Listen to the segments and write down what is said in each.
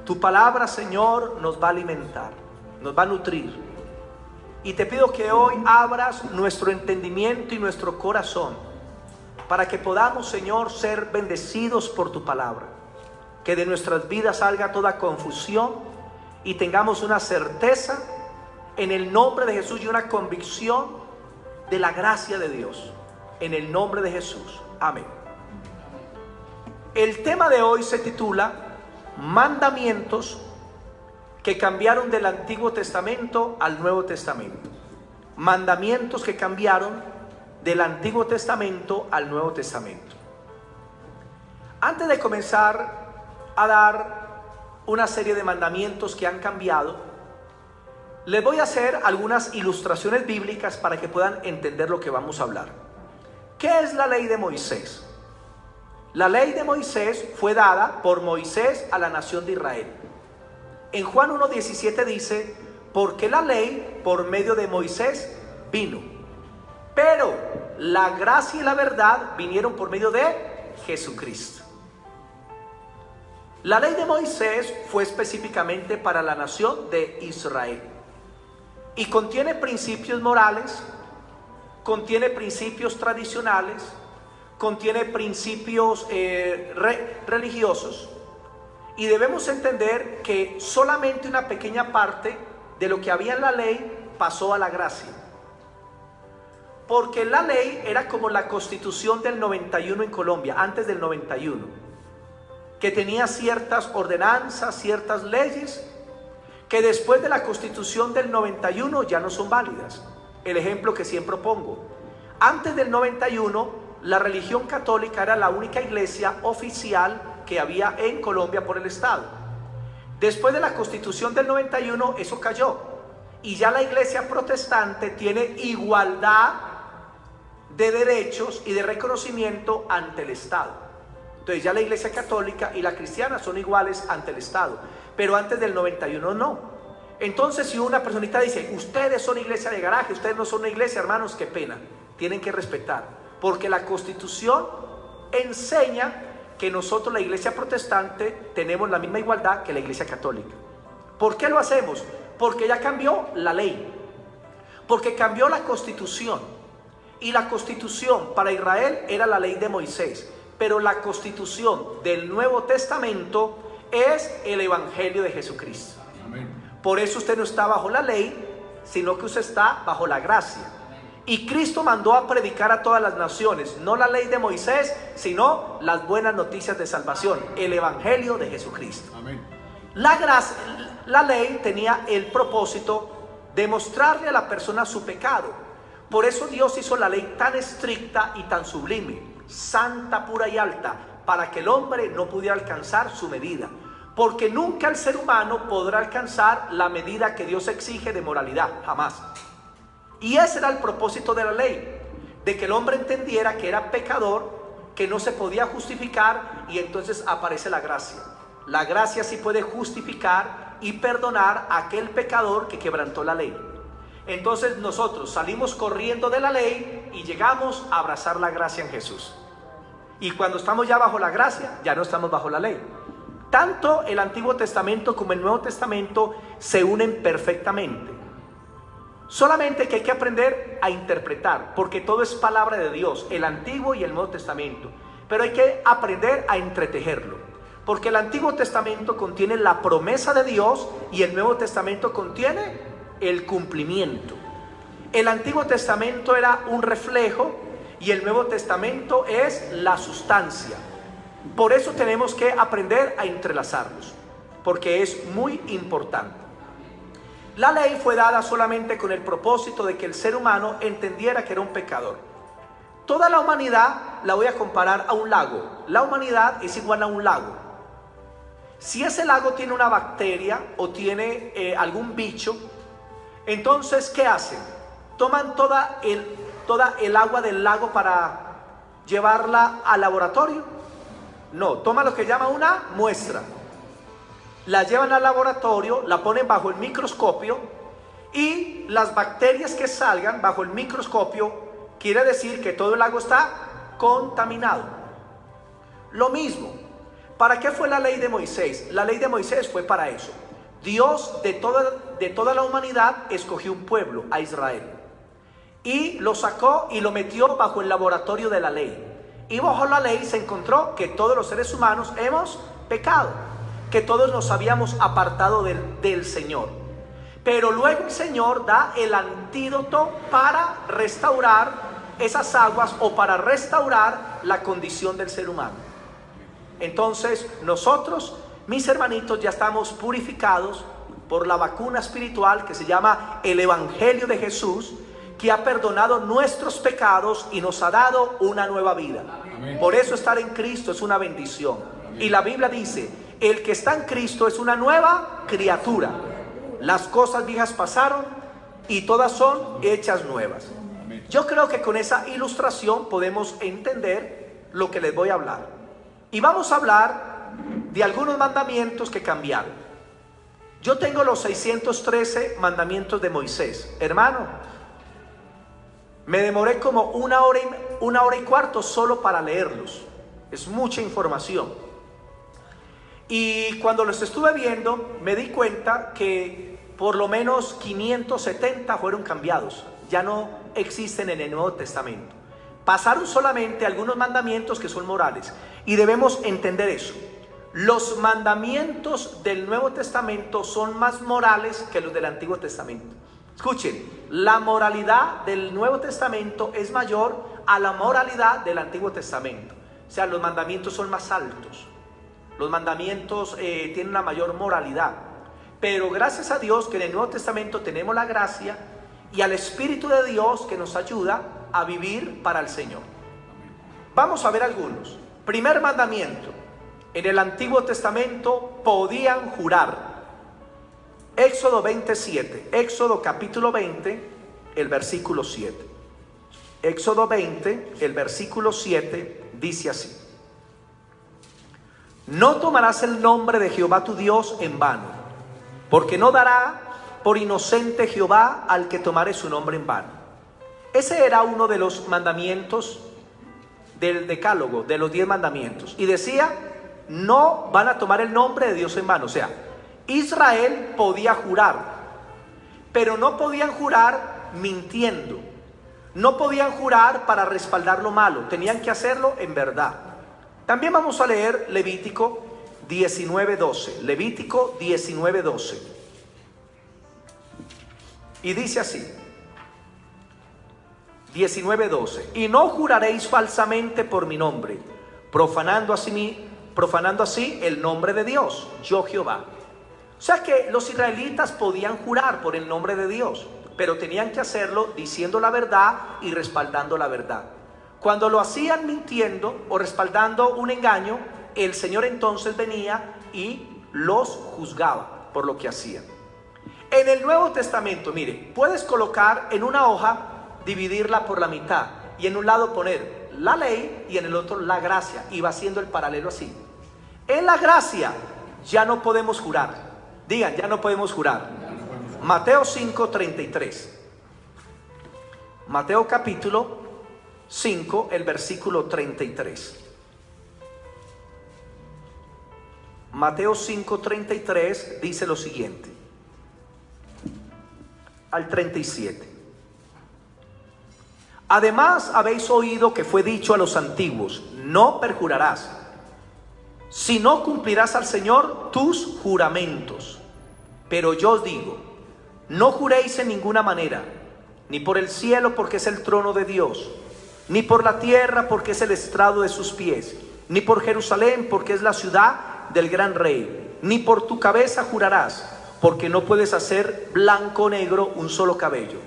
Tu palabra, Señor, nos va a alimentar, nos va a nutrir. Y te pido que hoy abras nuestro entendimiento y nuestro corazón para que podamos, Señor, ser bendecidos por tu palabra. Que de nuestras vidas salga toda confusión y tengamos una certeza en el nombre de Jesús y una convicción de la gracia de Dios. En el nombre de Jesús. Amén. El tema de hoy se titula Mandamientos que cambiaron del Antiguo Testamento al Nuevo Testamento. Mandamientos que cambiaron del Antiguo Testamento al Nuevo Testamento. Antes de comenzar a dar una serie de mandamientos que han cambiado, les voy a hacer algunas ilustraciones bíblicas para que puedan entender lo que vamos a hablar. ¿Qué es la ley de Moisés? La ley de Moisés fue dada por Moisés a la nación de Israel. En Juan 1:17 dice, porque la ley por medio de Moisés vino, pero la gracia y la verdad vinieron por medio de Jesucristo. La ley de Moisés fue específicamente para la nación de Israel y contiene principios morales, contiene principios tradicionales, contiene principios religiosos. Y debemos entender que solamente una pequeña parte de lo que había en la ley pasó a la gracia. Porque la ley era como la Constitución del 91 en Colombia, antes del 91, que tenía ciertas ordenanzas, ciertas leyes, que después de la Constitución del 91 ya no son válidas. El ejemplo que siempre pongo: antes del 91, la religión católica era la única iglesia oficial que había en Colombia por el Estado. Después de la Constitución del 91 eso cayó y ya la iglesia protestante tiene igualdad de derechos y de reconocimiento ante el Estado. Entonces ya la iglesia católica y la cristiana son iguales ante el Estado, pero antes del 91 no. Entonces si una personita dice, ustedes son iglesia de garaje, ustedes no son una iglesia, hermanos, qué pena, tienen que respetar, porque la Constitución enseña que nosotros, la iglesia protestante, tenemos la misma igualdad que la iglesia católica. ¿Por qué lo hacemos? Porque ya cambió la ley, porque cambió la Constitución, y la Constitución para Israel era la ley de Moisés, pero la Constitución del Nuevo Testamento es el Evangelio de Jesucristo. Amén. Por eso usted no está bajo la ley, sino que usted está bajo la gracia. Y Cristo mandó a predicar a todas las naciones, no la ley de Moisés, sino las buenas noticias de salvación, el Evangelio de Jesucristo. Amén. La ley tenía el propósito de mostrarle a la persona su pecado. Por eso Dios hizo la ley tan estricta y tan sublime, santa, pura y alta, para que el hombre no pudiera alcanzar su medida. Porque nunca el ser humano podrá alcanzar la medida que Dios exige de moralidad, jamás. Y ese era el propósito de la ley, de que el hombre entendiera que era pecador, que no se podía justificar, y entonces aparece la gracia. La gracia sí puede justificar y perdonar a aquel pecador que quebrantó la ley. Entonces nosotros salimos corriendo de la ley y llegamos a abrazar la gracia en Jesús. Y cuando estamos ya bajo la gracia, ya no estamos bajo la ley. Tanto el Antiguo Testamento como el Nuevo Testamento se unen perfectamente. Solamente que hay que aprender a interpretar, porque todo es palabra de Dios, el Antiguo y el Nuevo Testamento. Pero hay que aprender a entretejerlo, porque el Antiguo Testamento contiene la promesa de Dios y el Nuevo Testamento contiene el cumplimiento. El Antiguo Testamento era un reflejo y el Nuevo Testamento es la sustancia. Por eso tenemos que aprender a entrelazarlos, porque es muy importante. La ley fue dada solamente con el propósito de que el ser humano entendiera que era un pecador. Toda la humanidad la voy a comparar a un lago. La humanidad es igual a un lago. Si ese lago tiene una bacteria o tiene algún bicho, entonces ¿qué hacen? ¿Toman toda el agua del lago para llevarla al laboratorio? No, toman lo que llama una muestra. La llevan al laboratorio, la ponen bajo el microscopio y las bacterias que salgan bajo el microscopio quiere decir que todo el lago está contaminado. Lo mismo, ¿Para qué fue la ley de Moisés? La ley de Moisés fue para eso. Dios de toda la humanidad escogió un pueblo, a Israel, y lo sacó y lo metió bajo el laboratorio de la ley. Y bajo la ley se encontró que todos los seres humanos hemos pecado, que todos nos habíamos apartado del Señor. Pero luego el Señor da el antídoto para restaurar esas aguas, o para restaurar la condición del ser humano. Entonces nosotros, mis hermanitos, ya estamos purificados por la vacuna espiritual que se llama el Evangelio de Jesús, que ha perdonado nuestros pecados y nos ha dado una nueva vida. Amén. Por eso estar en Cristo es una bendición. Amén. Y la Biblia dice, el que está en Cristo es una nueva criatura. Las cosas viejas pasaron y todas son hechas nuevas. Amén. Yo creo que con esa ilustración podemos entender lo que les voy a hablar. Y vamos a hablar de algunos mandamientos que cambiaron. Yo tengo los 613 mandamientos de Moisés. Hermano, me demoré como una hora y cuarto solo para leerlos. Es mucha información. Y cuando los estuve viendo, me di cuenta que por lo menos 570 fueron cambiados. Ya no existen en el Nuevo Testamento. Pasaron solamente algunos mandamientos que son morales. Y debemos entender eso. Los mandamientos del Nuevo Testamento son más morales que los del Antiguo Testamento. Escuchen, la moralidad del Nuevo Testamento es mayor a la moralidad del Antiguo Testamento. O sea, los mandamientos son más altos. Los mandamientos tienen una mayor moralidad. Pero gracias a Dios que en el Nuevo Testamento tenemos la gracia y al Espíritu de Dios que nos ayuda a vivir para el Señor. Vamos a ver algunos. Primer mandamiento. En el Antiguo Testamento podían jurar. Éxodo 27. Éxodo capítulo 20, el versículo 7. Éxodo 20, el versículo 7 dice así: no tomarás el nombre de Jehová tu Dios en vano, porque no dará por inocente Jehová al que tomare su nombre en vano. Ese era uno de los mandamientos del decálogo, de los 10 mandamientos. Y decía, no van a tomar el nombre de Dios en vano. O sea, Israel podía jurar, pero no podían jurar mintiendo. No podían jurar para respaldar lo malo. Tenían que hacerlo en verdad. También vamos a leer Levítico 19:12. Levítico 19:12. Y dice así: 19:12. Y no juraréis falsamente por mi nombre, profanando así el nombre de Dios, yo Jehová. O sea que los israelitas podían jurar por el nombre de Dios, pero tenían que hacerlo diciendo la verdad y respaldando la verdad. Cuando lo hacían mintiendo o respaldando un engaño, el Señor entonces venía y los juzgaba por lo que hacían. En el Nuevo Testamento, mire, puedes colocar en una hoja, dividirla por la mitad y en un lado poner la ley y en el otro la gracia, y va haciendo el paralelo así. En la gracia ya no podemos jurar. Digan, ya no podemos jurar. Mateo 5:33. Mateo capítulo 5, el versículo 33. Mateo 5:33 dice lo siguiente, al 37. Además habéis oído que fue dicho a los antiguos, no perjurarás, sino cumplirás al Señor tus juramentos. Pero yo os digo, no juréis en ninguna manera, ni por el cielo porque es el trono de Dios, ni por la tierra porque es el estrado de sus pies, ni por Jerusalén porque es la ciudad del gran rey, ni por tu cabeza jurarás, porque no puedes hacer blanco o negro un solo cabello.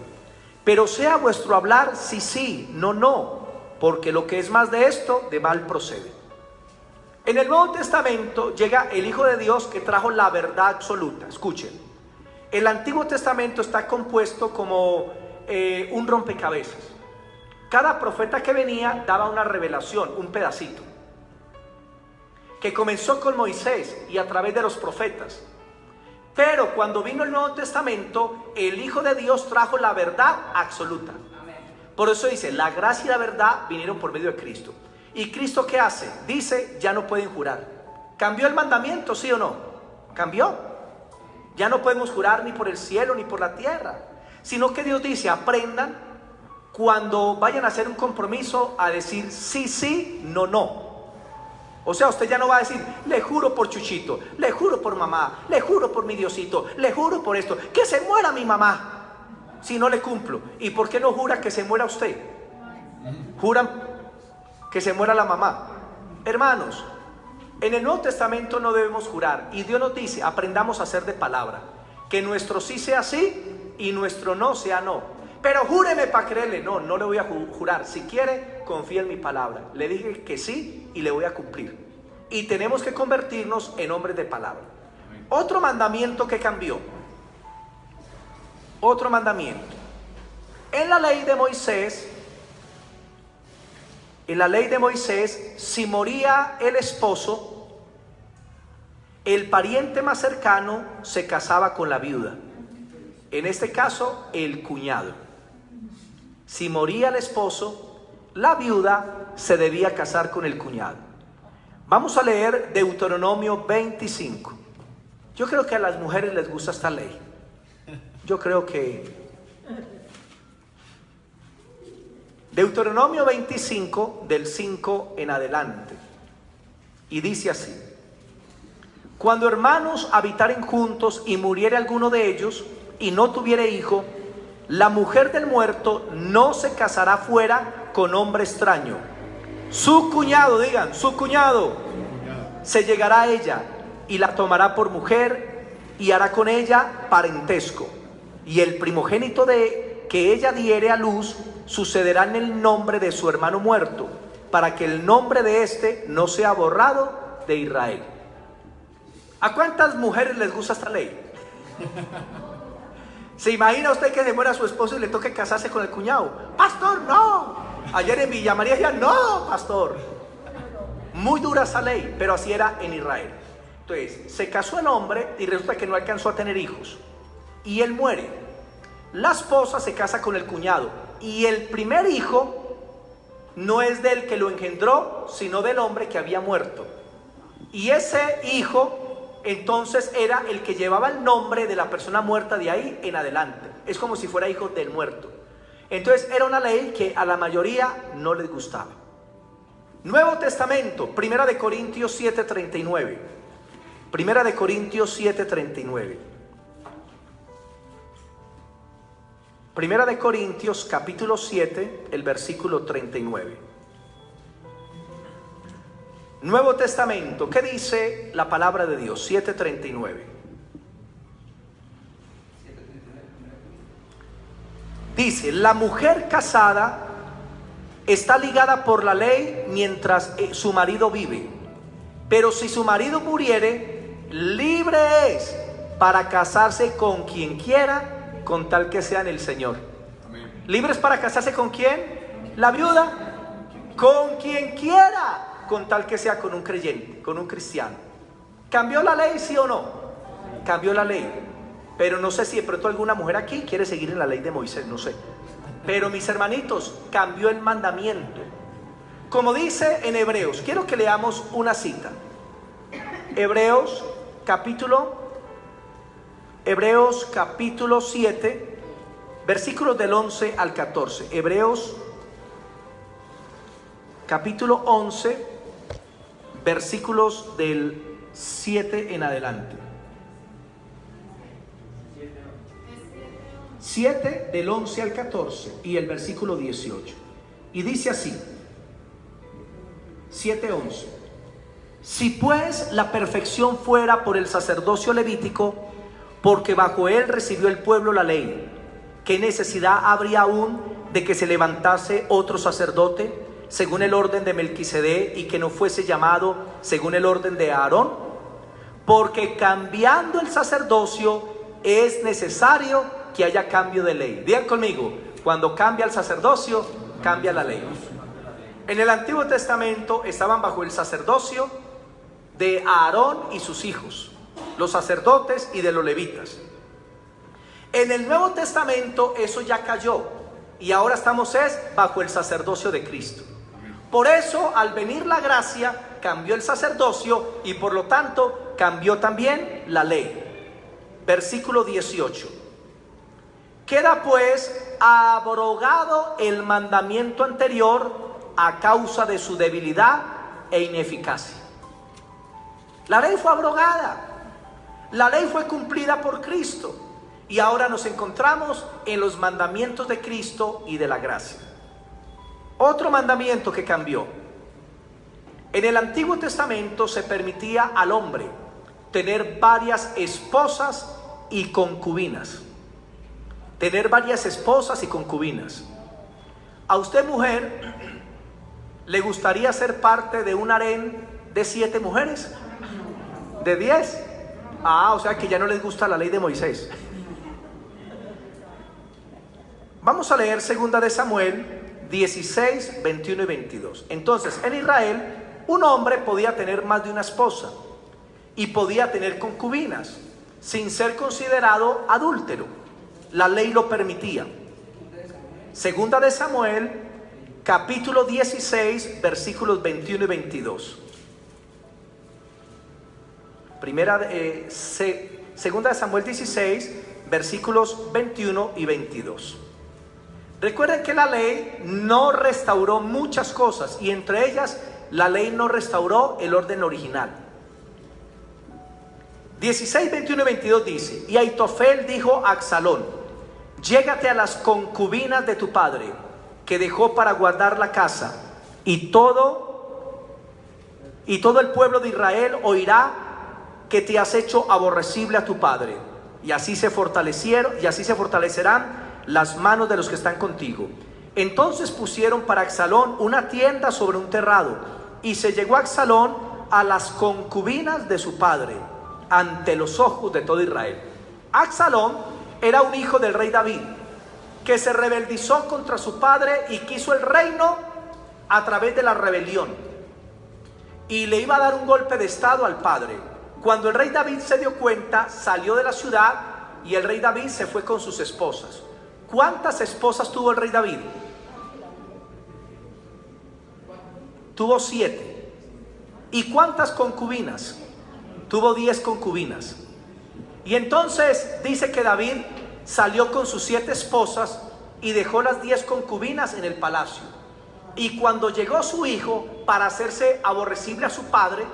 Pero sea vuestro hablar sí, sí, no, no, porque lo que es más de esto, de mal procede. En el Nuevo Testamento llega el Hijo de Dios que trajo la verdad absoluta. Escuchen, el Antiguo Testamento está compuesto como un rompecabezas. Cada profeta que venía daba una revelación, un pedacito, que comenzó con Moisés y a través de los profetas. Pero cuando vino el Nuevo Testamento, el Hijo de Dios trajo la verdad absoluta. Por eso dice, la gracia y la verdad vinieron por medio de Cristo. ¿Y Cristo qué hace? Dice, ya no pueden jurar. ¿Cambió el mandamiento, sí o no? Cambió. Ya no podemos jurar ni por el cielo ni por la tierra, sino que Dios dice, aprendan cuando vayan a hacer un compromiso a decir sí, sí, no, no. O sea, usted ya no va a decir, le juro por Chuchito, le juro por mamá, le juro por mi Diosito, le juro por esto, que se muera mi mamá, si no le cumplo. ¿Y por qué no jura que se muera usted? Juran que se muera la mamá. Hermanos, en el Nuevo Testamento no debemos jurar, y Dios nos dice, aprendamos a hacer de palabra, que nuestro sí sea sí y nuestro no sea no. Pero júreme para creerle. No, no le voy a jurar. Si quiere, confía en mi palabra. Le dije que sí y le voy a cumplir. Y tenemos que convertirnos en hombres de palabra. Otro mandamiento que cambió. Otro mandamiento. En la ley de Moisés, si moría el esposo, el pariente más cercano se casaba con la viuda. En este caso, el cuñado. Si moría el esposo, la viuda se debía casar con el cuñado. Vamos a leer Deuteronomio 25. Yo creo que a las mujeres les gusta esta ley. Yo creo que Deuteronomio 25 del 5 en adelante. Y dice así: cuando hermanos habitaren juntos y muriere alguno de ellos y no tuviere hijo, la mujer del muerto no se casará fuera con hombre extraño. Su cuñado, digan, su cuñado, se llegará a ella y la tomará por mujer y hará con ella parentesco. Y el primogénito de que ella diere a luz sucederá en el nombre de su hermano muerto, para que el nombre de éste no sea borrado de Israel. ¿A cuántas mujeres les gusta esta ley? ¿Se imagina usted que se muera su esposo y le toque casarse con el cuñado? Pastor, no. Ayer en Villa María decían, no, pastor. Muy dura esa ley, pero así era en Israel. Entonces, se casó el hombre y resulta que no alcanzó a tener hijos. Y él muere. La esposa se casa con el cuñado. Y el primer hijo no es del que lo engendró, sino del hombre que había muerto. Y ese hijo entonces era el que llevaba el nombre de la persona muerta de ahí en adelante. Es como si fuera hijo del muerto. Entonces era una ley que a la mayoría no les gustaba. Nuevo Testamento, Primera de Corintios 7:39. Primera de Corintios 7:39. Primera de Corintios capítulo 7, el versículo 39. Nuevo Testamento, ¿qué dice la palabra de Dios? 7:39. Dice, la mujer casada está ligada por la ley mientras su marido vive. Pero si su marido muriere, libre es para casarse con quien quiera, con tal que sea en el Señor. Amén. ¿Libres para casarse con quién? La viuda. Con quien quiera, con tal que sea con un creyente, con un cristiano. ¿Cambió la ley, sí o no? Cambió la ley. Pero no sé si de pronto alguna mujer aquí quiere seguir en la ley de Moisés, no sé. Pero mis hermanitos, cambió el mandamiento. Como dice en Hebreos, quiero que leamos una cita. Hebreos capítulo 7, versículos del 11 al 14. Hebreos capítulo 11, versículos del 7 en adelante. 7 del 11 al 14 y el versículo 18. Y dice así, 7:11. Si pues la perfección fuera por el sacerdocio levítico, porque bajo él recibió el pueblo la ley, ¿qué necesidad habría aún de que se levantase otro sacerdote según el orden de Melquisedec y que no fuese llamado según el orden de Aarón? Porque cambiando el sacerdocio es necesario que haya cambio de ley. Digan conmigo, cuando cambia el sacerdocio, cambia la ley. En el Antiguo Testamento estaban bajo el sacerdocio de Aarón y sus hijos, los sacerdotes y de los levitas. En el Nuevo Testamento eso ya cayó y ahora estamos bajo el sacerdocio de Cristo. Por eso, al venir la gracia, cambió el sacerdocio y por lo tanto cambió también la ley. Versículo 18. Queda pues abrogado el mandamiento anterior a causa de su debilidad e ineficacia. La ley fue abrogada. La ley fue cumplida por Cristo. Y ahora nos encontramos en los mandamientos de Cristo y de la gracia. Otro mandamiento que cambió. En el Antiguo Testamento se permitía al hombre tener varias esposas y concubinas. Tener varias esposas y concubinas. ¿A usted, mujer, le gustaría ser parte de un harén de 7 mujeres? ¿De 10? O sea que ya no les gusta la ley de Moisés. Vamos a leer 2 de Samuel 16, 21 y 22. Entonces, en Israel, un hombre podía tener más de una esposa y podía tener concubinas sin ser considerado adúltero. La ley lo permitía. 2 de Samuel, capítulo 16, versículos 21 y 22. Segunda de Samuel 16, versículos 21 y 22. Recuerden que la ley no restauró muchas cosas, y entre ellas la ley no restauró el orden original. 16, 21 y 22 dice: y Aitofel dijo a Absalón: llégate a las concubinas de tu padre, que dejó para guardar la casa, y todo el pueblo de Israel oirá que te has hecho aborrecible a tu padre, y así se fortalecerán las manos de los que están contigo. Entonces pusieron para Absalón una tienda sobre un terrado, y se llegó Absalón a las concubinas de su padre ante los ojos de todo Israel. Absalón era un hijo del rey David, que se rebeldizó contra su padre y quiso el reino a través de la rebelión, y le iba a dar un golpe de estado al padre. Cuando el rey David se dio cuenta, salió de la ciudad, y el rey David se fue con sus esposas. ¿Cuántas esposas tuvo el rey David? Tuvo 7. ¿Y cuántas concubinas? Tuvo 10 concubinas. Y entonces dice que David salió con sus 7 esposas y dejó las 10 concubinas en el palacio. Y cuando llegó su hijo para hacerse aborrecible a su padre,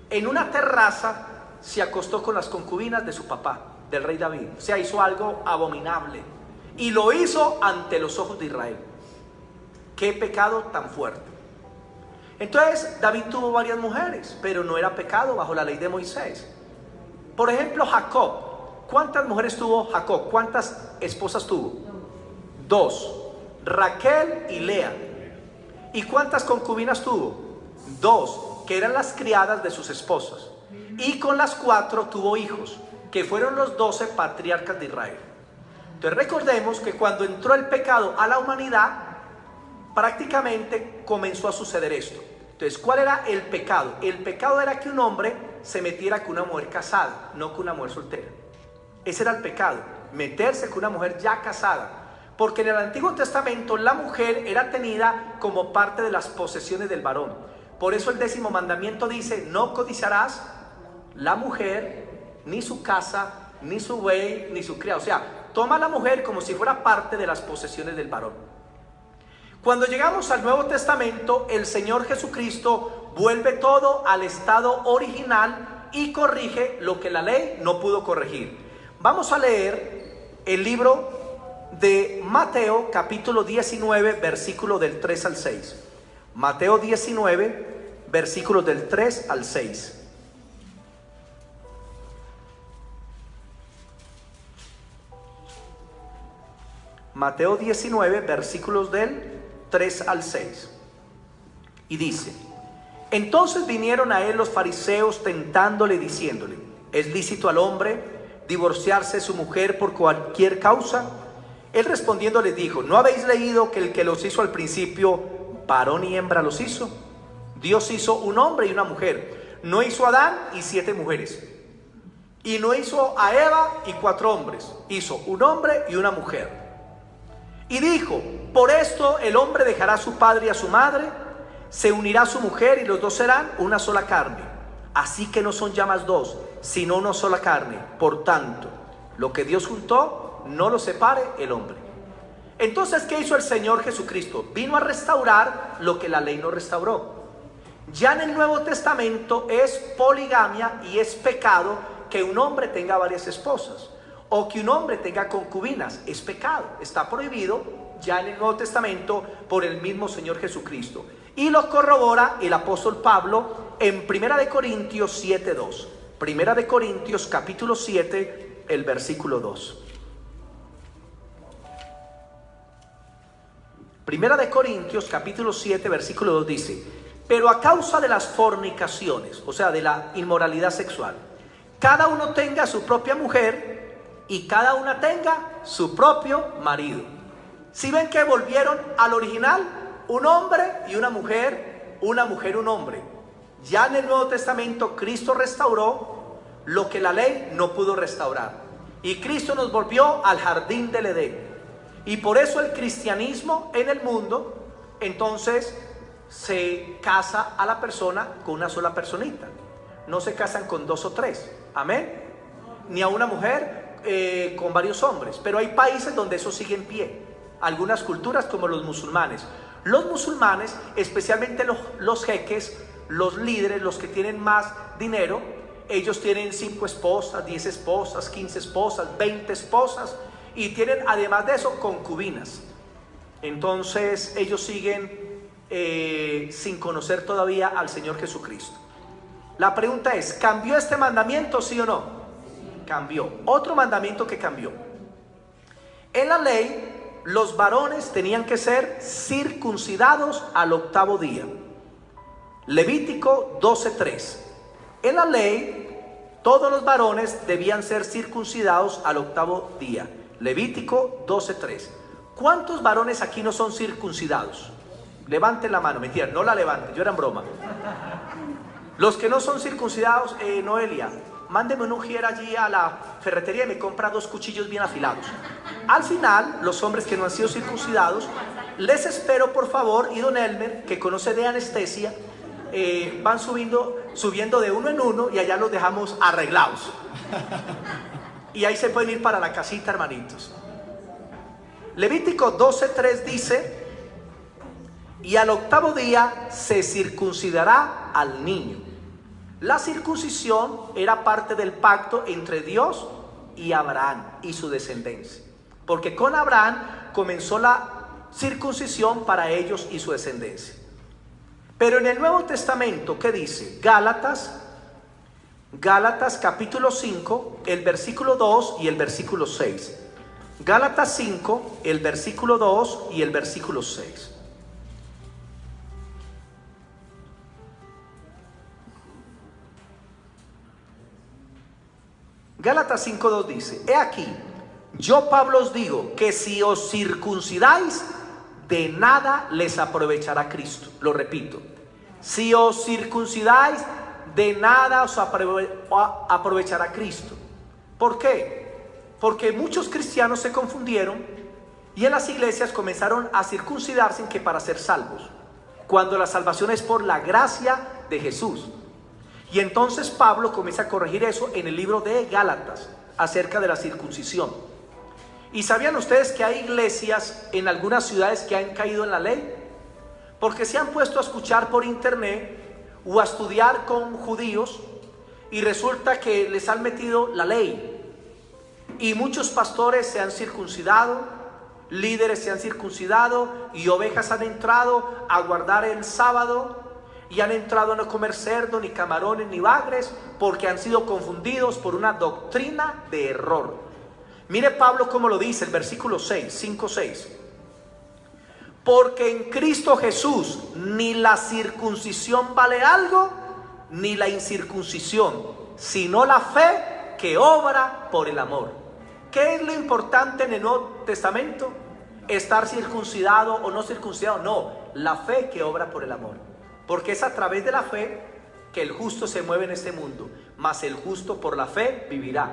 en una terraza se acostó con las concubinas de su papá, del rey David. O sea, hizo algo abominable, y lo hizo ante los ojos de Israel. Qué pecado tan fuerte. Entonces David tuvo varias mujeres, pero no era pecado bajo la ley de Moisés. Por ejemplo, Jacob. ¿Cuántas mujeres tuvo Jacob? ¿Cuántas esposas tuvo? 2. Raquel y Lea. ¿Y cuántas concubinas tuvo? 2, que eran las criadas de sus esposas. Y con las 4 tuvo hijos, que fueron los 12 patriarcas de Israel. Entonces recordemos que cuando entró el pecado a la humanidad, prácticamente comenzó a suceder esto. Entonces, ¿cuál era el pecado? El pecado era que un hombre se metiera con una mujer casada, no con una mujer soltera. Ese era el pecado, meterse con una mujer ya casada. Porque en el Antiguo Testamento la mujer era tenida como parte de las posesiones del varón. Por eso el 10º mandamiento dice: no codiciarás la mujer, ni su casa, ni su buey, ni su criado. O sea, toma a la mujer como si fuera parte de las posesiones del varón. Cuando llegamos al Nuevo Testamento, el Señor Jesucristo vuelve todo al estado original y corrige lo que la ley no pudo corregir. Vamos a leer el libro de Mateo, capítulo 19, versículo del 3 al 6. Mateo 19, versículos del 3 al 6. Mateo 19, versículos del 3 al 6. Y dice: entonces vinieron a él los fariseos tentándole, diciéndole: ¿es lícito al hombre divorciarse de su mujer por cualquier causa? Él respondiendo les dijo: ¿no habéis leído que el que los hizo al principio, varón y hembra los hizo? Dios hizo un hombre y una mujer. No hizo a Adán y 7 mujeres. Y no hizo a Eva y 4 hombres. Hizo un hombre y una mujer. Y dijo: por esto el hombre dejará a su padre y a su madre, se unirá a su mujer y los dos serán una sola carne. Así que no son ya más dos, sino una sola carne. Por tanto, lo que Dios juntó, no lo separe el hombre. Entonces, ¿qué hizo el Señor Jesucristo? Vino a restaurar lo que la ley no restauró. Ya en el Nuevo Testamento es poligamia y es pecado que un hombre tenga varias esposas o que un hombre tenga concubinas. Es pecado, está prohibido ya en el Nuevo Testamento por el mismo Señor Jesucristo. Y lo corrobora el apóstol Pablo en 1 Corintios 7:2. 1 Corintios capítulo 7, el versículo 2. 1 Corintios capítulo 7, versículo 2 dice: pero a causa de las fornicaciones, o sea, de la inmoralidad sexual, cada uno tenga su propia mujer y cada una tenga su propio marido. Si ven que volvieron al original, un hombre y una mujer, un hombre. Ya en el Nuevo Testamento Cristo restauró lo que la ley no pudo restaurar. Y Cristo nos volvió al jardín del Edén. Y por eso el cristianismo en el mundo, entonces, se casa a la persona con una sola personita. No se casan con dos o tres. Amén. Ni a una mujer con varios hombres. Pero hay países donde eso sigue en pie. Algunas culturas como los musulmanes. Los musulmanes, especialmente los jeques, los líderes, los que tienen más dinero, ellos tienen 5 esposas, 10 esposas, 15 esposas, 20 esposas y tienen además de eso concubinas. Entonces ellos siguen sin conocer todavía al Señor Jesucristo. La pregunta es, ¿cambió este mandamiento, sí o no? Cambió. Otro mandamiento que cambió. En la ley, los varones tenían que ser circuncidados al 8º día. Levítico 12:3. En la ley, todos los varones debían ser circuncidados al 8º día. Levítico 12:3. ¿Cuántos varones aquí no son circuncidados? Levanten la mano. Mentira, no la levanten, yo era en broma. Los que no son circuncidados, Noelia, mándeme un ujier allí a la ferretería y me compra 2 cuchillos bien afilados. Al final, los hombres que no han sido circuncidados, les espero por favor, y don Elmer, que conoce de anestesia, van subiendo de uno en uno y allá los dejamos arreglados. Y ahí se pueden ir para la casita, hermanitos. Levítico 12:3 dice: y al 8º día se circuncidará al niño. La circuncisión era parte del pacto entre Dios y Abraham y su descendencia, porque con Abraham comenzó la circuncisión para ellos y su descendencia. Pero en el Nuevo Testamento, ¿qué dice? Gálatas capítulo 5, el versículo 2 y el versículo 6. Gálatas 5, el versículo 2 y el versículo 6. Gálatas 5:2 dice: he aquí, yo Pablo os digo que si os circuncidáis, de nada les aprovechará Cristo. Lo repito, si os circuncidáis, de nada os aprovechará Cristo. ¿Por qué? Porque muchos cristianos se confundieron y en las iglesias comenzaron a circuncidarse que para ser salvos, cuando la salvación es por la gracia de Jesús. Y entonces Pablo comienza a corregir eso en el libro de Gálatas acerca de la circuncisión. ¿Y sabían ustedes que hay iglesias en algunas ciudades que han caído en la ley? Porque se han puesto a escuchar por internet o a estudiar con judíos y resulta que les han metido la ley. Y muchos pastores se han circuncidado, líderes se han circuncidado y ovejas han entrado a guardar el sábado. Y han entrado a no comer cerdo, ni camarones, ni bagres, porque han sido confundidos por una doctrina de error. Mire Pablo cómo lo dice el versículo 6, 5:6. Porque en Cristo Jesús ni la circuncisión vale algo, ni la incircuncisión, sino la fe que obra por el amor. ¿Qué es lo importante en el Nuevo Testamento? ¿Estar circuncidado o no circuncidado? No, la fe que obra por el amor. Porque es a través de la fe que el justo se mueve en este mundo, mas el justo por la fe vivirá.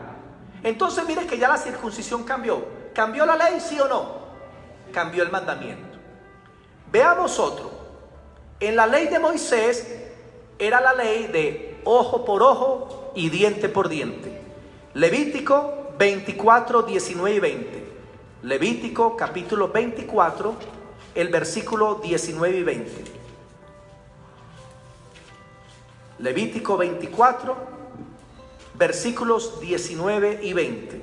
Entonces mire que ya la circuncisión cambió. ¿Cambió la ley, sí o no? Cambió el mandamiento. Veamos otro. En la ley de Moisés era la ley de ojo por ojo y diente por diente. Levítico 24, 19 y 20. Levítico capítulo 24, el versículo 19 y 20. Levítico 24, versículos 19 y 20.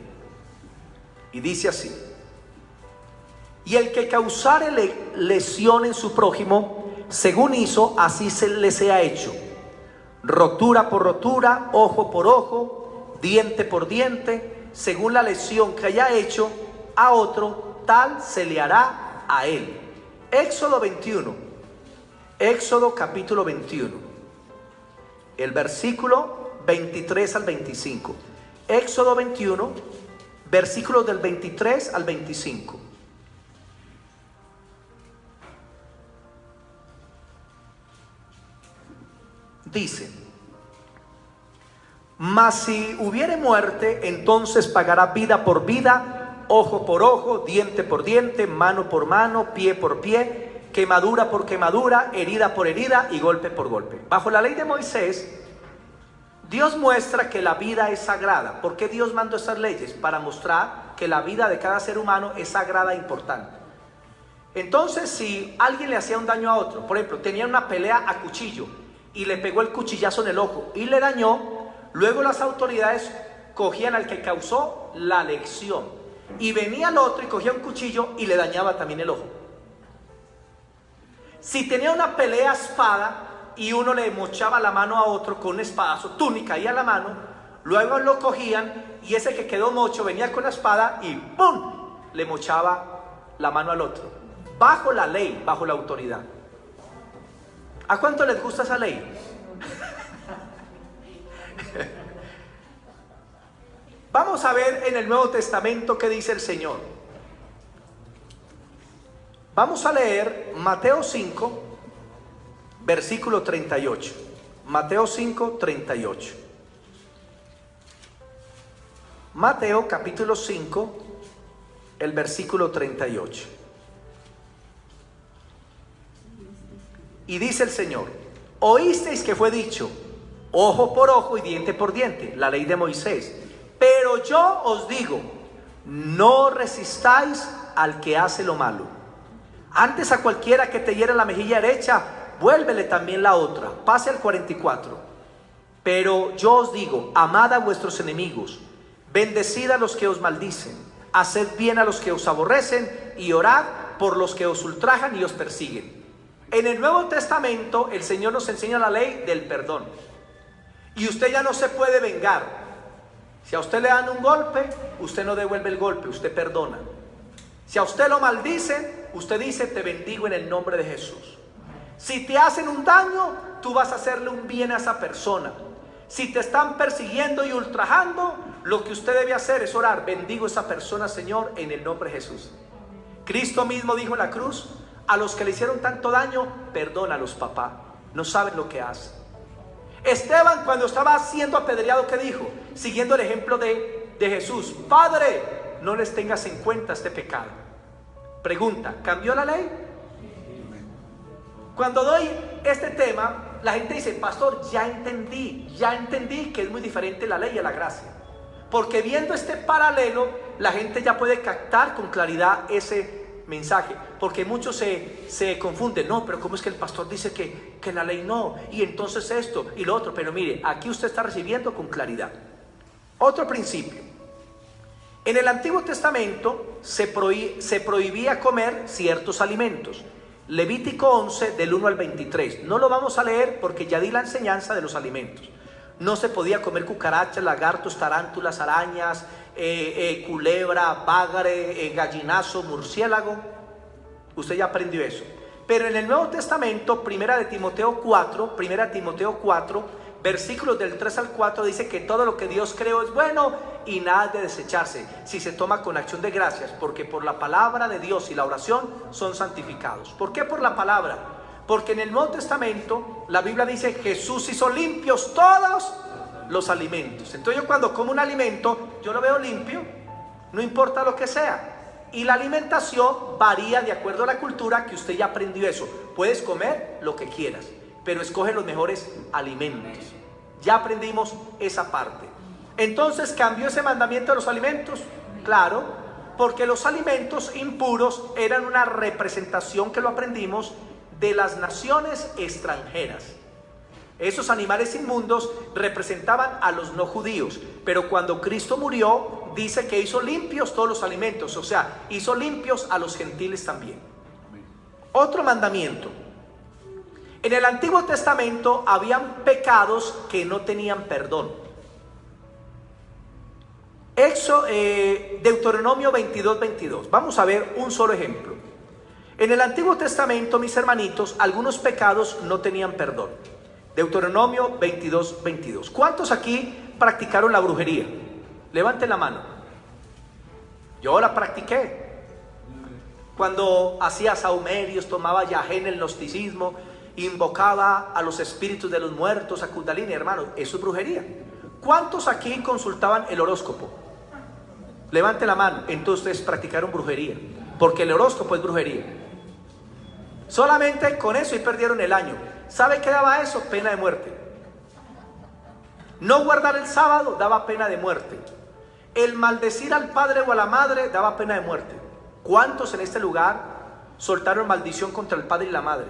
Y dice así: y el que causare lesión en su prójimo, según hizo, así se le sea hecho. Rotura por rotura, ojo por ojo, diente por diente, según la lesión que haya hecho a otro, tal se le hará a él. Éxodo 21. Éxodo capítulo 21. El versículo 23 al 25. Éxodo 21, versículos del 23 al 25. Dice: mas si hubiere muerte, entonces pagará vida por vida, ojo por ojo, diente por diente, mano por mano, pie por pie, quemadura por quemadura, herida por herida y golpe por golpe. Bajo la ley de Moisés, Dios muestra que la vida es sagrada. ¿Por qué Dios mandó esas leyes? Para mostrar que la vida de cada ser humano es sagrada e importante. Entonces, si alguien le hacía un daño a otro, por ejemplo, tenía una pelea a cuchillo y le pegó el cuchillazo en el ojo y le dañó, luego las autoridades cogían al que causó la lesión y venía el otro y cogía un cuchillo y le dañaba también el ojo. Si tenía una pelea a espada y uno le mochaba la mano a otro con un espadazo, túnica caía la mano, luego lo cogían y ese que quedó mocho venía con la espada y ¡pum!, le mochaba la mano al otro. Bajo la ley, bajo la autoridad. ¿A cuánto les gusta esa ley? Vamos a ver en el Nuevo Testamento qué dice el Señor. Vamos a leer Mateo 5, versículo 38. Mateo 5, 38. Mateo capítulo 5, el versículo 38. Y dice el Señor: oísteis que fue dicho, ojo por ojo y diente por diente, la ley de Moisés. Pero yo os digo, no resistáis al que hace lo malo. Antes a cualquiera que te hiera la mejilla derecha, vuélvele también la otra. Pase al 44. Pero yo os digo, amad a vuestros enemigos, bendecid a los que os maldicen, haced bien a los que os aborrecen y orad por los que os ultrajan y os persiguen. En el Nuevo Testamento el Señor nos enseña la ley del perdón. Y usted ya no se puede vengar. Si a usted le dan un golpe, usted no devuelve el golpe, usted perdona. Si a usted lo maldicen, usted dice: te bendigo en el nombre de Jesús. Si te hacen un daño, tú vas a hacerle un bien a esa persona. Si te están persiguiendo y ultrajando, lo que usted debe hacer es orar: bendigo a esa persona, Señor, en el nombre de Jesús. Cristo mismo dijo en la cruz: a los que le hicieron tanto daño, perdónalos, papá, no saben lo que hacen. Esteban, cuando estaba siendo apedreado, ¿qué dijo? Siguiendo el ejemplo de Jesús: Padre, no les tengas en cuenta este pecado. Pregunta: ¿cambió la ley? Cuando doy este tema, la gente dice: pastor, ya entendí que es muy diferente la ley a la gracia. Porque viendo este paralelo, la gente ya puede captar con claridad ese mensaje, porque muchos se confunden. No, pero ¿cómo es que el pastor dice que la ley no? Y entonces esto y lo otro. Pero mire, aquí usted está recibiendo con claridad. Otro principio: en el Antiguo Testamento se prohibía comer ciertos alimentos. Levítico 11 del 1 al 23. No lo vamos a leer porque ya di la enseñanza de los alimentos. No se podía comer cucarachas, lagartos, tarántulas, arañas, culebra, bagre, gallinazo, murciélago. Usted ya aprendió eso. Pero en el Nuevo Testamento, primera de Timoteo 4, versículos del 3 al 4, dice que todo lo que Dios creó es bueno y nada de desecharse si se toma con acción de gracias, porque por la palabra de Dios y la oración son santificados. ¿Por qué por la palabra? Porque en el Nuevo Testamento la Biblia dice: Jesús hizo limpios todos los alimentos. Entonces yo cuando como un alimento, yo lo veo limpio, no importa lo que sea. Y la alimentación varía de acuerdo a la cultura, que usted ya aprendió eso. Puedes comer lo que quieras, pero escoge los mejores alimentos. Ya aprendimos esa parte. Entonces, ¿cambió ese mandamiento de los alimentos? Claro, porque los alimentos impuros eran una representación, que lo aprendimos, de las naciones extranjeras. Esos animales inmundos representaban a los no judíos, pero cuando Cristo murió, dice que hizo limpios todos los alimentos, o sea, hizo limpios a los gentiles también. Otro mandamiento. En el Antiguo Testamento habían pecados que no tenían perdón. Deuteronomio 22:22. Vamos a ver un solo ejemplo. En el Antiguo Testamento, mis hermanitos, algunos pecados no tenían perdón. Deuteronomio 22:22. ¿Cuántos aquí practicaron la brujería? Levanten la mano. Yo la practiqué. Cuando hacía saumerios, tomaba yagé en el gnosticismo, invocaba a los espíritus de los muertos, a Kundalini, hermano, eso es brujería. ¿Cuántos aquí consultaban el horóscopo? Levante la mano. Entonces practicaron brujería, porque el horóscopo es brujería. Solamente con eso y perdieron el año. ¿Sabe qué daba eso? Pena de muerte. No guardar el sábado daba pena de muerte. El maldecir al padre o a la madre daba pena de muerte. ¿Cuántos en este lugar soltaron maldición contra el padre y la madre?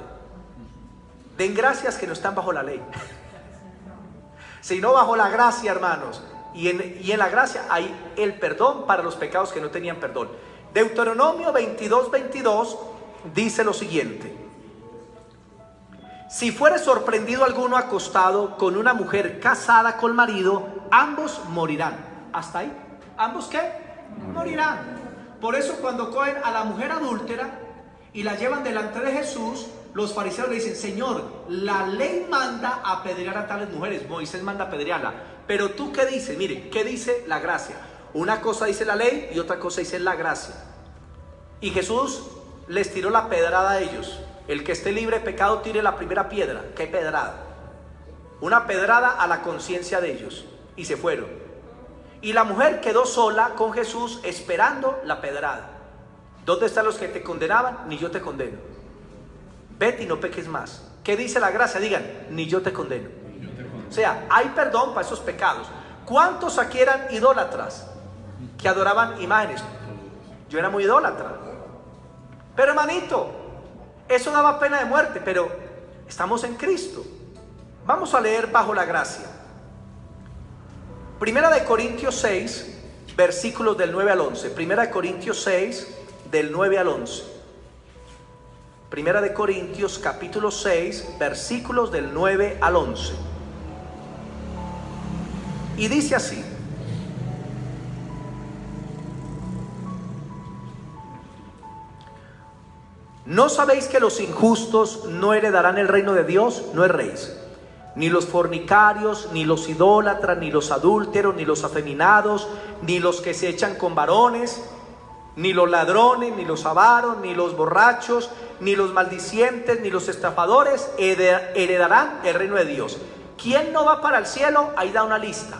Den gracias que no están bajo la ley, sino bajo la gracia, hermanos. Y en la gracia hay el perdón para los pecados que no tenían perdón. Deuteronomio 22:22 dice lo siguiente: si fuere sorprendido alguno acostado con una mujer casada con marido, ambos morirán. ¿Hasta ahí? ¿Ambos qué? Morirán. Por eso cuando cogen a la mujer adúltera y la llevan delante de Jesús, los fariseos le dicen: Señor, la ley manda apedrear a tales mujeres, Moisés manda apedrearla, pero tú ¿qué dices? Mire, ¿qué dice la gracia? Una cosa dice la ley y otra cosa dice la gracia. Y Jesús les tiró la pedrada a ellos. El que esté libre de pecado tire la primera piedra. ¿Qué pedrada? Una pedrada a la conciencia de ellos. Y se fueron. Y la mujer quedó sola con Jesús esperando la pedrada. ¿Dónde están los que te condenaban? Ni yo te condeno. Vete y no peques más. ¿Qué dice la gracia? Digan: ni yo te condeno. O sea, hay perdón para esos pecados. ¿Cuántos aquí eran idólatras? Que adoraban imágenes. Yo era muy idólatra. Pero hermanito, eso daba pena de muerte, pero estamos en Cristo. Vamos a leer bajo la gracia. Primera de Corintios 6, versículos del 9 al 11. Primera de Corintios 6, del 9 al 11. Primera de Corintios, capítulo 6, versículos del 9 al 11. Y dice así: ¿no sabéis que los injustos no heredarán el reino de Dios? No erréis. Ni los fornicarios, ni los idólatras, ni los adúlteros, ni los afeminados, ni los que se echan con varones, ni los ladrones, ni los avaros, ni los borrachos, ni los maldicientes, ni los estafadores heredarán el reino de Dios. ¿Quién no va para el cielo? Ahí da una lista.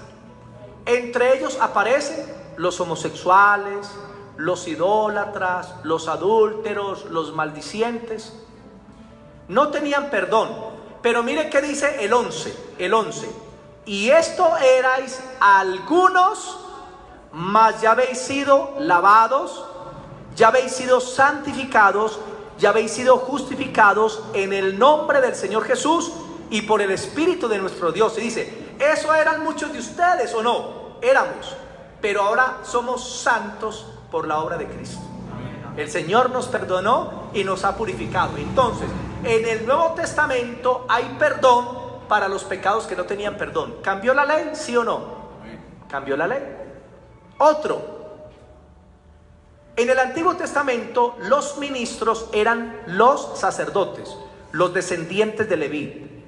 Entre ellos aparecen los homosexuales, los idólatras, los adúlteros, los maldicientes. No tenían perdón. Pero mire qué dice el 11. Y esto erais algunos, mas ya habéis sido lavados, ya habéis sido santificados, ya habéis sido justificados en el nombre del Señor Jesús y por el Espíritu de nuestro Dios. Y dice: ¿eso eran muchos de ustedes o no? Éramos, pero ahora somos santos por la obra de Cristo. El Señor nos perdonó y nos ha purificado. Entonces, en el Nuevo Testamento hay perdón para los pecados que no tenían perdón. ¿Cambió la ley? ¿Sí o no? Cambió la ley. Otro. En el Antiguo Testamento los ministros eran los sacerdotes, los descendientes de Leví.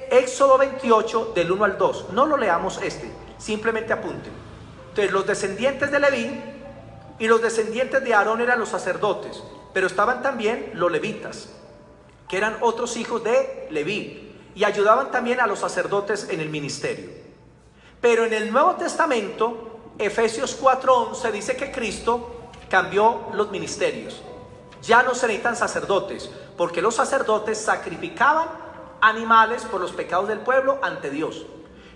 Éxodo 28 del 1 al 2. No lo leamos simplemente apunten. Entonces, los descendientes de Leví y los descendientes de Aarón eran los sacerdotes, pero estaban también los levitas, que eran otros hijos de Leví, y ayudaban también a los sacerdotes en el ministerio. Pero en el Nuevo Testamento, Efesios 4:11 dice que Cristo cambió los ministerios. Ya no se necesitan sacerdotes, porque los sacerdotes sacrificaban animales por los pecados del pueblo ante Dios.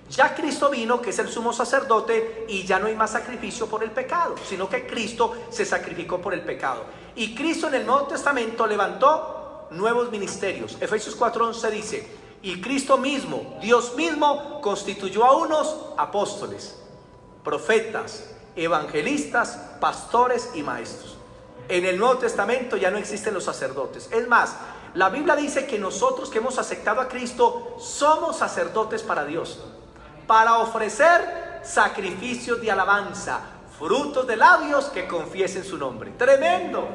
Ya Cristo vino, que es el sumo sacerdote, y ya no hay más sacrificio por el pecado, sino que Cristo se sacrificó por el pecado. Y Cristo en el Nuevo Testamento levantó nuevos ministerios. Efesios 4:11 dice: y Cristo mismo, Dios mismo, constituyó a unos apóstoles, profetas, evangelistas, pastores y maestros. En el Nuevo Testamento ya no existen los sacerdotes. Es más, la Biblia dice que nosotros que hemos aceptado a Cristo somos sacerdotes para Dios, para ofrecer sacrificios de alabanza, frutos de labios que confiesen su nombre. Tremendo.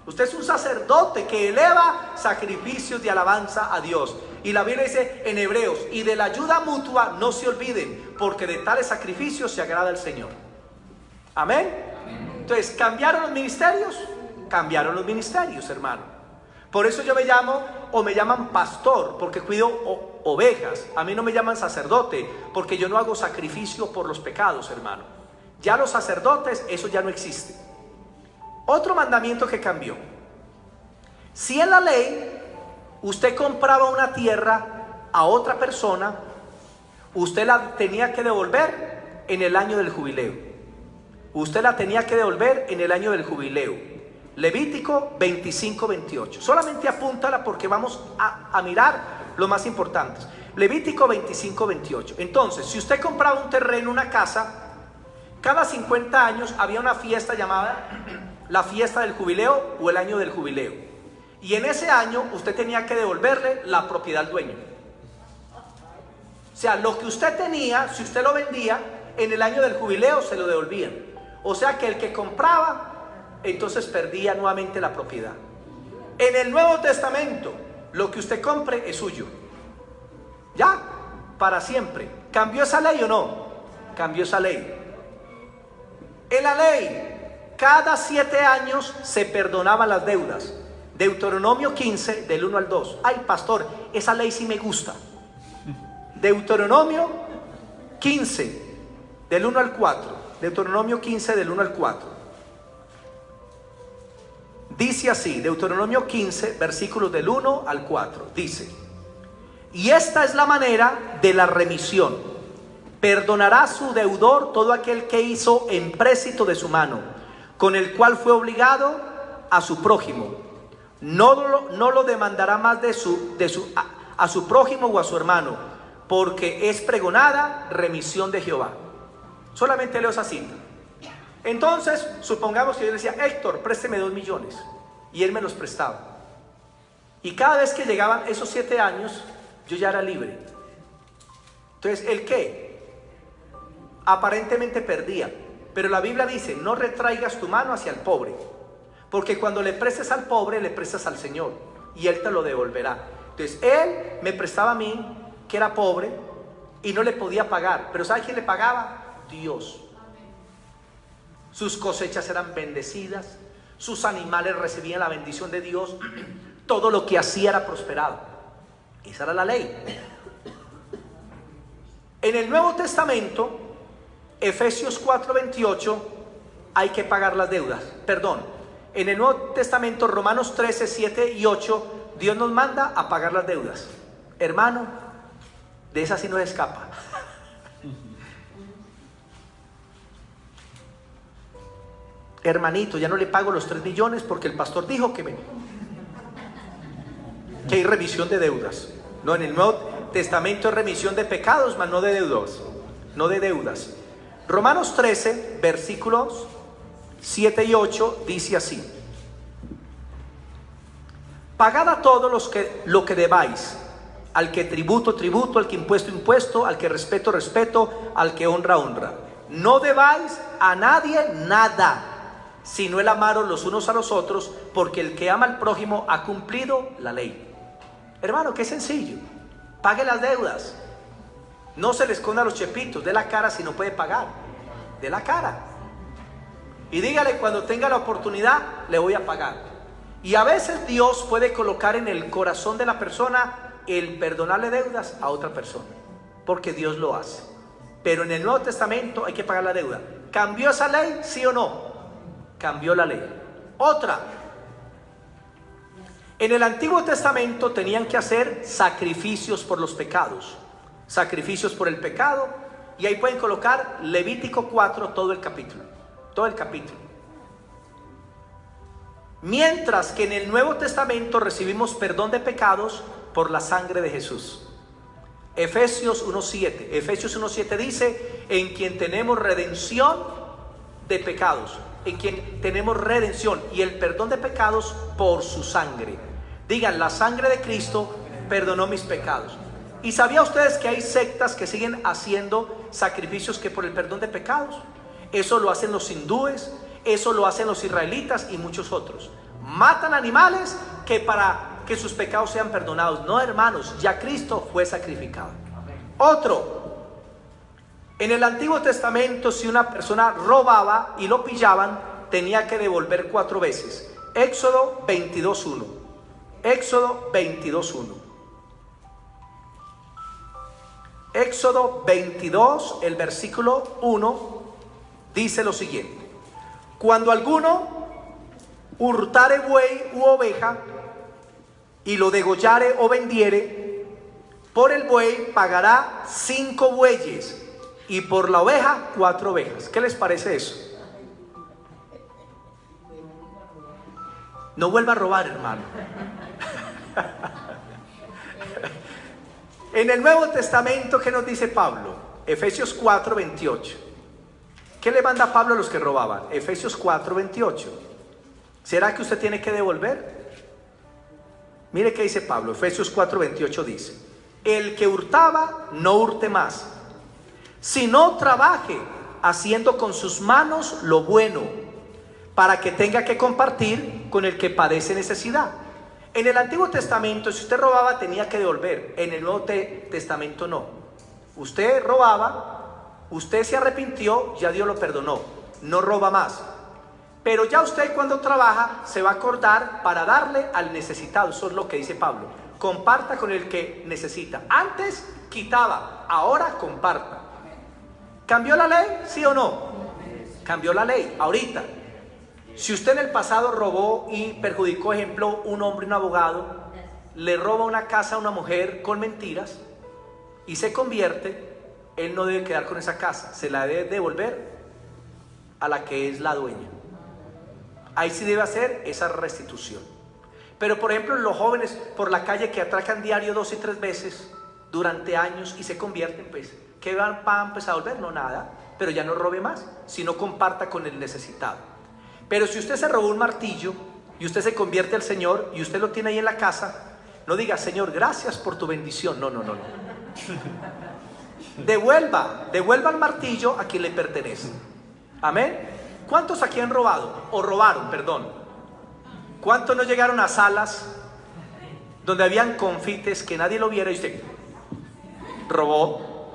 Usted es un sacerdote que eleva sacrificios de alabanza a Dios. Y la Biblia dice en Hebreos: y de la ayuda mutua no se olviden, porque de tales sacrificios se agrada el Señor. Amén. Entonces, ¿cambiaron los ministerios? Cambiaron los ministerios, hermano. Por eso yo me llamo, o me llaman pastor, porque cuido ovejas. A mí no me llaman sacerdote, porque yo no hago sacrificio por los pecados, hermano. Ya los sacerdotes, eso ya no existe. Otro mandamiento que cambió: si en la ley usted compraba una tierra a otra persona, usted la tenía que devolver en el año del jubileo. Usted la tenía que devolver en el año del jubileo. Levítico 25:28. Solamente apúntala porque vamos a mirar lo más importante. Levítico 25:28. Entonces, si usted compraba un terreno, una casa, cada 50 años había una fiesta llamada la fiesta del jubileo o el año del jubileo. Y en ese año usted tenía que devolverle la propiedad al dueño. O sea, lo que usted tenía, si usted lo vendía, en el año del jubileo se lo devolvían. O sea que el que compraba, entonces perdía nuevamente la propiedad. En el Nuevo Testamento, lo que usted compre es suyo. Ya, para siempre. ¿Cambió esa ley o no? Cambió esa ley. En la ley, cada 7 años se perdonaban las deudas. Deuteronomio 15, del 1 al 2. Ay, pastor, esa ley sí me gusta. Deuteronomio 15, del 1 al 4. Deuteronomio 15, del 1 al 4. Dice así, Deuteronomio 15, versículos del 1 al 4. Dice: y esta es la manera de la remisión. Perdonará su deudor todo aquel que hizo empréstito de su mano, con el cual fue obligado a su prójimo. No lo demandará más a su prójimo o a su hermano, porque es pregonada remisión de Jehová. Solamente leo esa cita. Entonces, supongamos que yo le decía: Héctor, présteme 2 millones. Y él me los prestaba. Y cada vez que llegaban esos 7 años, yo ya era libre. Entonces, ¿el qué? Aparentemente perdía. Pero la Biblia dice: no retraigas tu mano hacia el pobre, porque cuando le prestes al pobre, le prestas al Señor, y Él te lo devolverá. Entonces, Él me prestaba a mí, que era pobre, y no le podía pagar. Pero ¿sabe quién le pagaba? Dios. Sus cosechas eran bendecidas, sus animales recibían la bendición de Dios, todo lo que hacía era prosperado. Esa era la ley. En el Nuevo Testamento, Efesios 4:28, hay que pagar las deudas. Perdón, en el Nuevo Testamento, Romanos 13, 7 y 8, Dios nos manda a pagar las deudas. Hermano, de esa sí no se escapa. Hermanito, ya no le pago los 3 millones porque el pastor dijo que hay remisión de deudas. No, en el Nuevo Testamento es remisión de pecados, mas no de deudas. No de deudas. Romanos 13, versículos 7 y 8 dice así: pagad a todos lo que debáis, al que tributo, tributo, al que impuesto, impuesto, al que respeto, respeto, al que honra, honra. No debáis a nadie nada, sino el amaros los unos a los otros, porque el que ama al prójimo ha cumplido la ley. Hermano, qué sencillo. Pague las deudas. No se le esconda los chepitos, dé la cara si no puede pagar. Dé la cara. Y dígale: cuando tenga la oportunidad, le voy a pagar. Y a veces Dios puede colocar en el corazón de la persona el perdonarle deudas a otra persona, porque Dios lo hace. Pero en el Nuevo Testamento hay que pagar la deuda. ¿Cambió esa ley? ¿Sí o no? cambió la ley. Otra, en el Antiguo Testamento tenían que hacer sacrificios por los pecados, sacrificios por el pecado, y ahí pueden colocar Levítico 4, todo el capítulo. Mientras que en el Nuevo Testamento recibimos perdón de pecados por la sangre de Jesús. Efesios 1:7 dice: en quien tenemos redención de pecados, en quien tenemos redención y el perdón de pecados por su sangre. Digan, la sangre de Cristo perdonó mis pecados. ¿Y sabía ustedes que hay sectas que siguen haciendo sacrificios que por el perdón de pecados? Eso lo hacen los hindúes, eso lo hacen los israelitas y muchos otros. Matan animales que para que sus pecados sean perdonados. No, hermanos, ya Cristo fue sacrificado. Otro, en el Antiguo Testamento, si una persona robaba y lo pillaban, tenía que devolver 4 veces. Éxodo 22:1. Éxodo 22:1. Éxodo 22, el versículo 1, dice lo siguiente: cuando alguno hurtare buey u oveja y lo degollare o vendiere, por el buey pagará 5 bueyes y por la oveja 4 ovejas. ¿Qué les parece eso? No vuelva a robar, hermano. En el Nuevo Testamento, ¿qué nos dice Pablo? Efesios 4:28. ¿Qué le manda Pablo a los que robaban? Efesios 4:28. ¿Será que usted tiene que devolver? Mire qué dice Pablo. Efesios 4:28 dice: el que hurtaba, no hurte más, sino trabaje haciendo con sus manos lo bueno, para que tenga que compartir con el que padece necesidad. En el Antiguo Testamento, si usted robaba, tenía que devolver. En el Nuevo Testamento no. Usted robaba, usted se arrepintió, ya Dios lo perdonó, no roba más. Pero ya usted, cuando trabaja, se va a acordar para darle al necesitado. Eso es lo que dice Pablo: comparta con el que necesita. Antes quitaba, ahora comparta. ¿Cambió la ley? ¿Sí o no? Cambió la ley. Ahorita, si usted en el pasado robó y perjudicó, ejemplo, un hombre, un abogado, le roba una casa a una mujer con mentiras y se convierte, él no debe quedar con esa casa, se la debe devolver a la que es la dueña. Ahí sí debe hacer esa restitución. Pero por ejemplo, los jóvenes por la calle que atracan diario 2 y 3 veces durante años y se convierten, pues, ¿qué van a empezar a volver? No, nada, pero ya no robe más, sino comparta con el necesitado. Pero si usted se robó un martillo y usted se convierte al Señor y usted lo tiene ahí en la casa, no diga: Señor, gracias por tu bendición. No. Devuelva el martillo a quien le pertenece. Amén. ¿Cuántos aquí han robado? O robaron, perdón. ¿Cuántos no llegaron a salas donde habían confites que nadie lo viera y usted robó?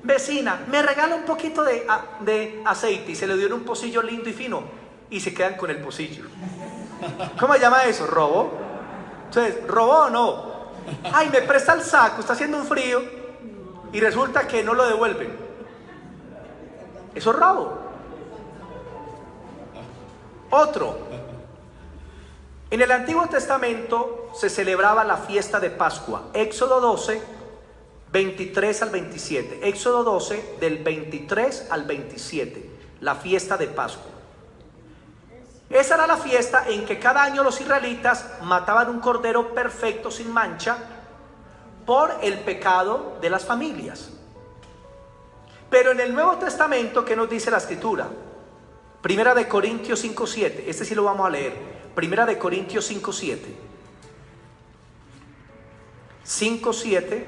Vecina, me regala un poquito de aceite, y se le dio en un pocillo lindo y fino y se quedan con el pocillo. ¿Cómo se llama eso? ¿Robo? Entonces, ¿robó o no? Ay, me presta el saco, está haciendo un frío, y resulta que no lo devuelven. Eso es robo. Otro, en el Antiguo Testamento se celebraba la fiesta de Pascua. Éxodo 12, 23 al 27. Éxodo 12, del 23 al 27, la fiesta de Pascua. Esa era la fiesta en que cada año los israelitas mataban un cordero perfecto, sin mancha, por el pecado de las familias. Pero en el Nuevo Testamento, ¿qué nos dice la Escritura? Primera de Corintios 5:7. Este sí lo vamos a leer. Primera de Corintios 5:7. 5:7.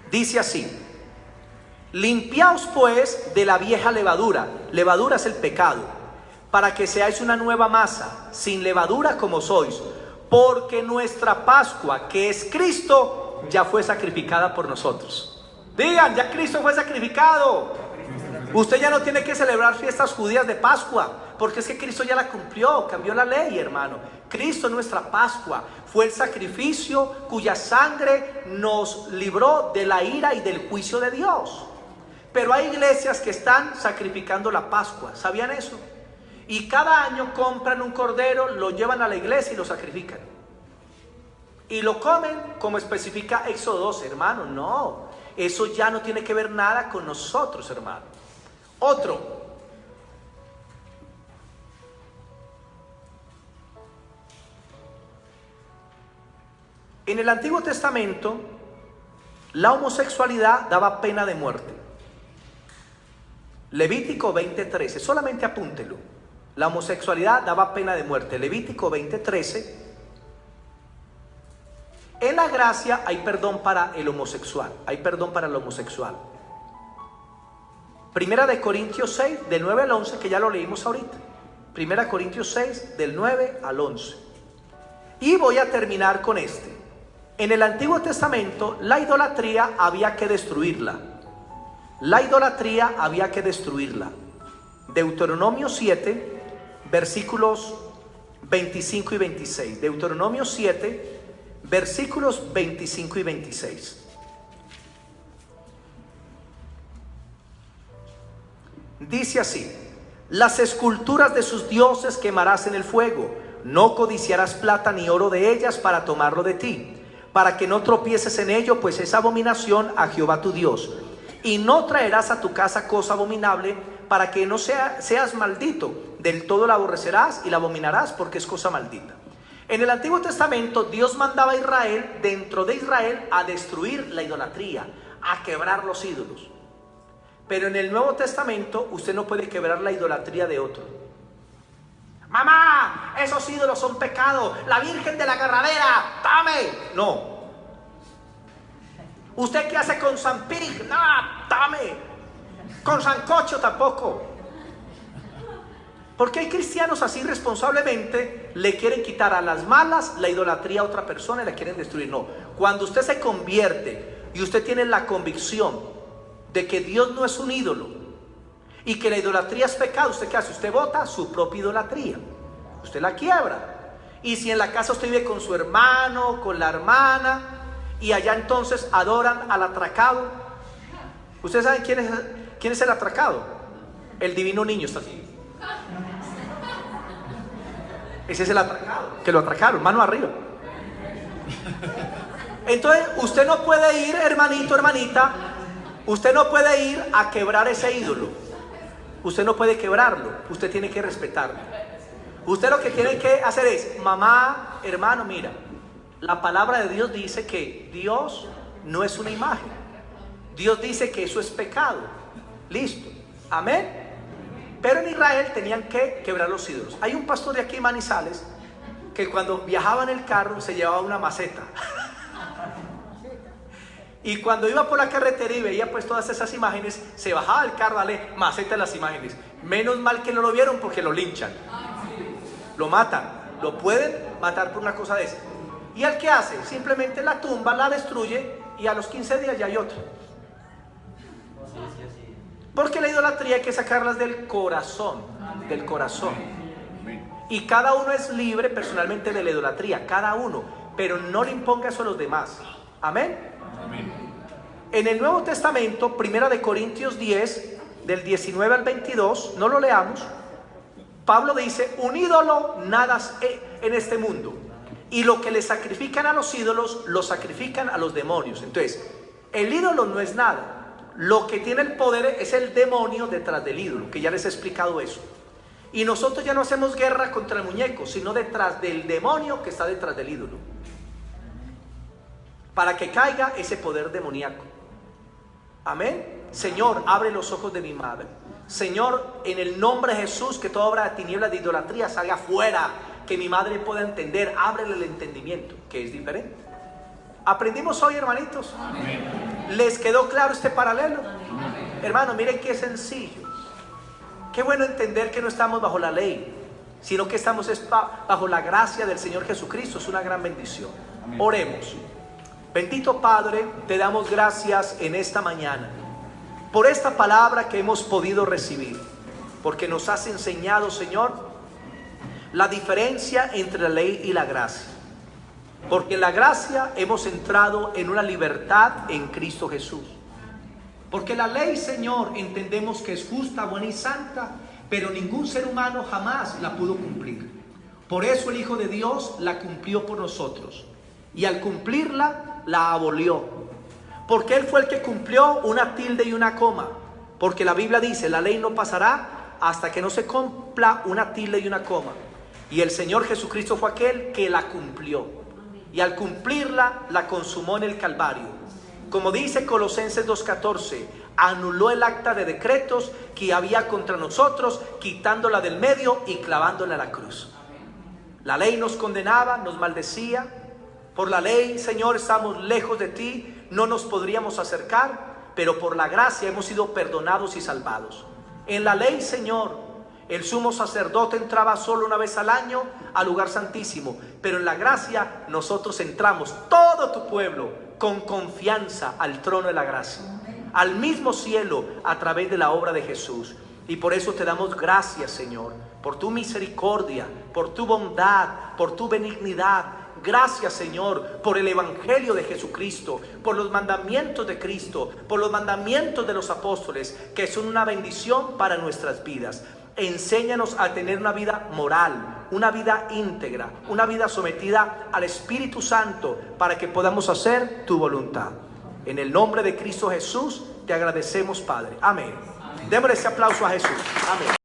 Dice así: limpiaos pues de la vieja levadura. Levadura es el pecado, para que seáis una nueva masa, sin levadura como sois, porque nuestra Pascua, que es Cristo, ya fue sacrificada por nosotros. Digan, ya Cristo fue sacrificado. Usted ya no tiene que celebrar fiestas judías de Pascua, porque es que Cristo ya la cumplió, cambió la ley, hermano. Cristo, nuestra Pascua, fue el sacrificio cuya sangre nos libró de la ira y del juicio de Dios. Pero hay iglesias que están sacrificando la Pascua, ¿sabían eso? Y cada año compran un cordero, lo llevan a la iglesia y lo sacrifican. Y lo comen como especifica Éxodo 12, hermano. No, eso ya no tiene que ver nada con nosotros, hermano. Otro. En el Antiguo Testamento, la homosexualidad daba pena de muerte. Levítico 20:13, solamente apúntelo. La homosexualidad daba pena de muerte. Levítico 20:13. En la gracia hay perdón para el homosexual. Hay perdón para el homosexual. Primera de Corintios 6, del 9 al 11, que ya lo leímos ahorita. Primera Corintios 6, del 9 al 11. Y voy a terminar con este. En el Antiguo Testamento, la idolatría había que destruirla. La idolatría había que destruirla. Deuteronomio 7, versículos 25 y 26. Deuteronomio 7, versículos 25 y 26. Dice así: las esculturas de sus dioses quemarás en el fuego. No codiciarás plata ni oro de ellas para tomarlo de ti, para que no tropieces en ello, pues es abominación a Jehová tu Dios. Y no traerás a tu casa cosa abominable, para que no seas maldito. Del todo la aborrecerás y la abominarás, porque es cosa maldita. En el Antiguo Testamento, Dios mandaba a Israel, dentro de Israel, a destruir la idolatría, a quebrar los ídolos. Pero en el Nuevo Testamento, usted no puede quebrar la idolatría de otro. Mamá, esos ídolos son pecado. La Virgen de la Agarradera, dame. No. ¿Usted qué hace con San Pig? No, dame. Con Sancocho tampoco. Porque hay cristianos así responsablemente le quieren quitar a las malas la idolatría a otra persona y la quieren destruir. No, cuando usted se convierte y usted tiene la convicción de que Dios no es un ídolo y que la idolatría es pecado, ¿usted qué hace? Usted bota su propia idolatría, usted la quiebra. Y si en la casa usted vive con su hermano, con la hermana, y allá entonces adoran al atracado, ¿ustedes saben quién es el atracado? El divino niño está así. Ese es el atracado, que lo atracaron, mano arriba. Entonces usted no puede ir, hermanito, hermanita, usted no puede ir a quebrar ese ídolo. Usted no puede quebrarlo, usted tiene que respetarlo. Usted lo que tiene que hacer es: mamá, hermano, mira, la palabra de Dios dice que Dios no es una imagen. Dios dice que eso es pecado. Listo, amén. Pero en Israel tenían que quebrar los ídolos. Hay un pastor de aquí en Manizales que cuando viajaba en el carro se llevaba una maceta. Y cuando iba por la carretera y veía pues todas esas imágenes, se bajaba del carro, dale maceta en las imágenes. Menos mal que no lo vieron, porque lo linchan, lo matan, lo pueden matar por una cosa de esa. ¿Y el qué hace? Simplemente la tumba, la destruye, y a los 15 días ya hay otra. Porque la idolatría hay que sacarlas del corazón, del corazón. Y cada uno es libre personalmente de la idolatría, cada uno, pero no le imponga eso a los demás. Amén. Amén. En el Nuevo Testamento, Primera de Corintios 10, del 19 al 22, no lo leamos. Pablo dice: un ídolo nada en este mundo, y lo que le sacrifican a los ídolos, lo sacrifican a los demonios. Entonces, el ídolo no es nada. Lo que tiene el poder es el demonio detrás del ídolo, que ya les he explicado eso. Y nosotros ya no hacemos guerra contra el muñeco, sino detrás del demonio que está detrás del ídolo, para que caiga ese poder demoníaco. Amén. Señor, abre los ojos de mi madre. Señor, en el nombre de Jesús, que toda obra de tinieblas, de idolatría salga fuera, que mi madre pueda entender. Ábrele el entendimiento, que es diferente. ¿Aprendimos hoy, hermanitos? Amén. ¿Les quedó claro este paralelo? Amén. Hermano, miren qué sencillo. Qué bueno entender que no estamos bajo la ley, sino que estamos bajo la gracia del Señor Jesucristo. Es una gran bendición. Amén. Oremos. Bendito Padre, te damos gracias en esta mañana por esta palabra que hemos podido recibir, porque nos has enseñado, Señor, la diferencia entre la ley y la gracia. Porque en la gracia hemos entrado en una libertad en Cristo Jesús. Porque la ley, Señor, entendemos que es justa, buena y santa, pero ningún ser humano jamás la pudo cumplir. Por eso el Hijo de Dios la cumplió por nosotros. Y al cumplirla, la abolió. Porque Él fue el que cumplió una tilde y una coma. Porque la Biblia dice, la ley no pasará hasta que no se cumpla una tilde y una coma. Y el Señor Jesucristo fue aquel que la cumplió. Y al cumplirla, la consumó en el Calvario. Como dice Colosenses 2:14, anuló el acta de decretos que había contra nosotros, quitándola del medio y clavándola a la cruz. La ley nos condenaba, nos maldecía. Por la ley, Señor, estamos lejos de ti, no nos podríamos acercar, pero por la gracia hemos sido perdonados y salvados. En la ley, Señor, el sumo sacerdote entraba solo una vez al año al lugar santísimo, pero en la gracia nosotros entramos, todo tu pueblo, con confianza al trono de la gracia, al mismo cielo a través de la obra de Jesús. Y por eso te damos gracias, Señor, por tu misericordia, por tu bondad, por tu benignidad. Gracias, Señor, por el Evangelio de Jesucristo, por los mandamientos de Cristo, por los mandamientos de los apóstoles, que son una bendición para nuestras vidas. Enséñanos a tener una vida moral, una vida íntegra, una vida sometida al Espíritu Santo, para que podamos hacer tu voluntad. En el nombre de Cristo Jesús te agradecemos, Padre. Amén. Démosle ese aplauso a Jesús. Amén.